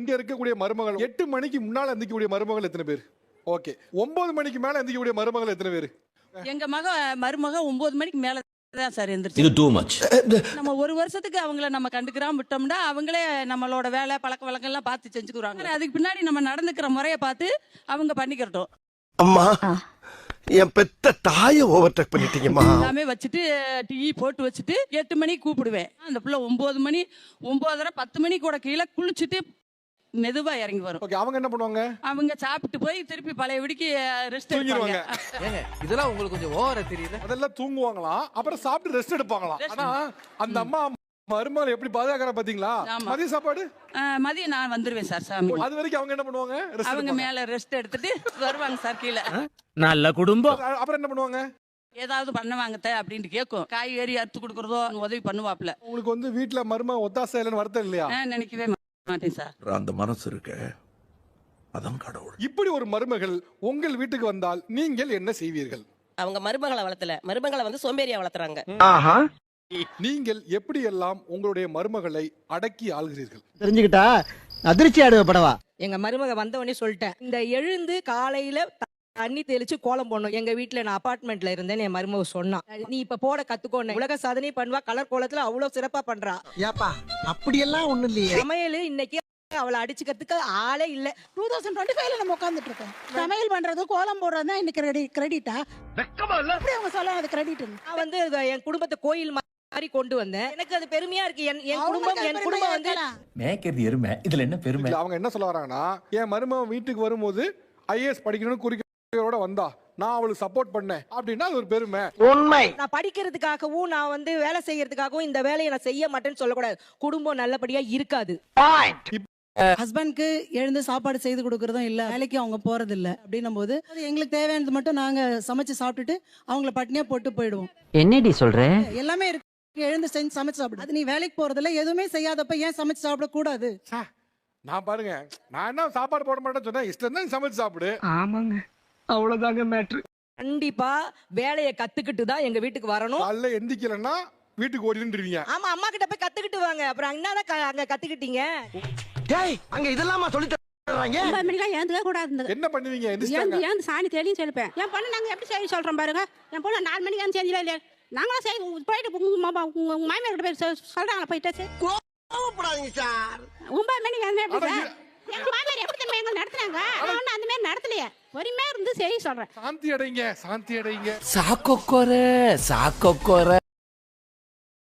இங்க இருக்கக்கூடிய மருமகள் 8 மணிக்கு முன்னால எந்திக்கக்கூடிய மருமகள் எத்தனை பேர்? ஓகே. 9 மணிக்கு மேல எந்திக்கக்கூடிய மருமகள் எத்தனை பேர்? எங்க மருமக 9 மணிக்கு மேல தான் சார் எந்திரிச்சு. இது டூ மச். நம்ம ஒரு வருஷத்துக்கு அவங்கள நம்ம கண்டுக்கிறாம விட்டோம்னா அவங்களே நம்மளோட வேலை பழக்க வழக்கம் எல்லாம் பார்த்து செஞ்சுக்குறாங்க. அதுக்கு பின்னாடி நம்ம நடந்துக்கிற முறையை பார்த்து அவங்க பண்ணிக்கிறட்டும். அம்மா என் பெத்த தாயை ஓவர்டேக் பண்ணிட்டீங்கம்மா. எல்லாமே வச்சுட்டு டீ போட்டு வச்சுட்டு 8 மணிக்கு கூப்பிடுவேன். அந்த பிள்ளை 9 மணி 9:30 10 மணி கூட கீழே குளிச்சுட்டு மெதுவா இறங்கி வரும். ஓகே. அவங்க என்ன பண்ணுவாங்க? அவங்க சாப்பிட்டு போய் திருப்பி பழைய விடிக்கு ரெஸ்ட் தூங்கிடுவாங்க. ஏங்க இதெல்லாம் உங்களுக்கு கொஞ்சம் ஓவரா தெரியல. அதெல்லாம் தூங்குவாங்களாம், அப்புறம் சாப்பிட்டு ரெஸ்ட் எடுப்பாங்களாம். ஆனா அந்த அம்மா மருமகள் எப்படி பாதுகாக்கற பாத்தீங்களா? மதிய சாப்பாடு மதியம் நான் வந்துருவேன் சார் சாமி. அது வரைக்கும் அவங்க என்ன பண்ணுவாங்க? அவங்க மேல ரெஸ்ட் எடுத்துட்டு வருவாங்க சார் கீழே. நல்ல குடும்பம். அப்புறம் என்ன பண்ணுவாங்க? ஏதாவது பண்ணுவாங்க அப்படின்னு கேட்கும். காய்கறி அறுத்து கொடுக்கறதோ உதவி பண்ணுவாப்ல. உங்களுக்கு வந்து வீட்டுல மருமக ஒத்தாசை இல்லைன்னு வருத்தம் இல்லையா? நினைக்கவே மாட்டேன் சார். அந்த மனசு இருக்கு அதான் கடவுள். இப்படி ஒரு மருமகள் உங்கள் வீட்டுக்கு வந்தால் நீங்கள் என்ன செய்வீர்கள்? அவங்க மருமகளை வளர்த்தல, மருமகளை வந்து சோம்பேறியா வளர்த்துறாங்க. நீங்கள் எப்படி எல்லாம் உங்களுடைய மருமகளை அடக்கி ஆள்கிறீர்கள்? தெரிஞ்சுக்கிட்டா அதிர்ச்சி ஆடுவ படவா. எங்க மருமக வந்த உடனே சொல்லிட்டேன், இந்த எழுந்து காலையில தண்ணி தெளிச்சு கோலம் போடணும். எங்க வீட்டுல நான் அபார்ட்மெண்ட்ல இருந்தேன். என் மருமக சொன்னா, நீ இப்ப போட கத்துக்கோன்னு. உலக சாதனை பண்ணுவா, கலர் கோலத்துல அவ்வளவு சிறப்பா பண்றா. ஏப்பா அப்படியெல்லாம் ஒண்ணும் இல்லையே. சமையல் இன்னைக்கு அவளை அடிச்சுக்கிறதுக்கு ஆளே இல்ல. 2025ல நம்ம உட்கார்ந்துட்டு இருக்கோம். சமையல் பண்றது கோலம் போடுறது தான் இன்னைக்கு கிரெடிட்டா? அப்படி அவங்க சொல்லலாம் அது கிரெடிட். நான் வந்து என் குடும்பத்தை கோயில் மாதிரி கொண்டு வந்தேன். எனக்கு அது பெருமையா இருக்கு. என் குடும்பம் வந்து மேய்க்கிறது எருமை, இதுல என்ன பெருமை? அவங்க என்ன சொல்ல வராங்கன்னா, என் மருமகன் வீட்டுக்கு வரும்போது ஐஏஎஸ் படிக்கணும்னு குறிக்கோளோட வந்தா நான் அவளுக்கு சப்போர்ட் பண்ணேன் அப்படின்னா அது ஒரு பெருமை. உண்மை. நான் படிக்கிறதுக்காகவும் நான் வந்து வேலை செய்யறதுக்காகவும் இந்த வேலையை நான் செய்ய மாட்டேன்னு சொல்லக்கூடாது. குடும்பம் நல்லபடியா இருக்காது. ஹஸ்பண்ட்க்கு எழுந்து சாப்பாடு செய்து கொடுக்கறதும் இல்ல, வேலைக்கு அவங்க போறது இல்ல. அப்படின்னும் போது எங்களுக்கு தேவையானது மட்டும் நாங்க சமைச்சு சாப்பிட்டுட்டு அவங்கள பட்னியா போட்டு போயிடுவோம். என்னடி சொல்ற? எல்லாமே இருக்கு, எழுந்து செஞ்சு சமைச்சு சாப்பிடு. அது நீ வேலைக்கு போறதுல எதுவுமே செய்யாதப்ப ஏன் சமைச்சு சாப்பிட கூடாது? நான் பாருங்க, நான் என்ன சாப்பாடு போட மாட்டேன்னு சொன்னேன், இஷ்டம் தான் சமைச்சு சாப்பிடு. ஆமாங்க, அவ்வளவுதாங்க மேட்ரு. கண்டிப்பா வேலையை கத்துக்கிட்டு தான் எங்க வீட்டுக்கு வரணும். காலைல எந்திக்கலன்னா வீட்டுக்கு ஓடிடுவீங்க. ஆமா, அம்மா கிட்ட போய் கத்துக்கிட்டு வாங்க. அப்புறம் என்னதான் அங்க கத்துக்கிட்டீங்க? டேய் அங்க இதெல்லாமா சொல்லி தர்றாங்க. 9 மணிக்கெல்லாம் ஏந்துக்க கூடாது. என்ன பண்ணுவீங்க? ஏந்து சாணி தெளியும் செலுப்பேன். என் பொண்ணு நாங்க எப்படி செய்ய சொல்றோம் பாருங்க. என் பொண்ணு 4 மணிக்கு ஏந்து செஞ்சல இல்லையா? நாங்களும் சரி போயிட்டு உங்க மாமியார் கிட்ட போய் சொல்றாங்களா போயிட்டு கோவப்படாதீங்க சார். 9 மணிக்கு ஏந்து எப்படி சார்? எங்க மாமியார் எப்படி தெரியுமா எங்களை நடத்துறாங்க? நான் அந்த மாதிரி நடத்தலையே. பொறுமையா இருந்து செய்ய சொல்றேன். சாந்தி அடைங்க, சாந்தி அடைங்க. சாக்கோக்கோர சாக்கோக்கோர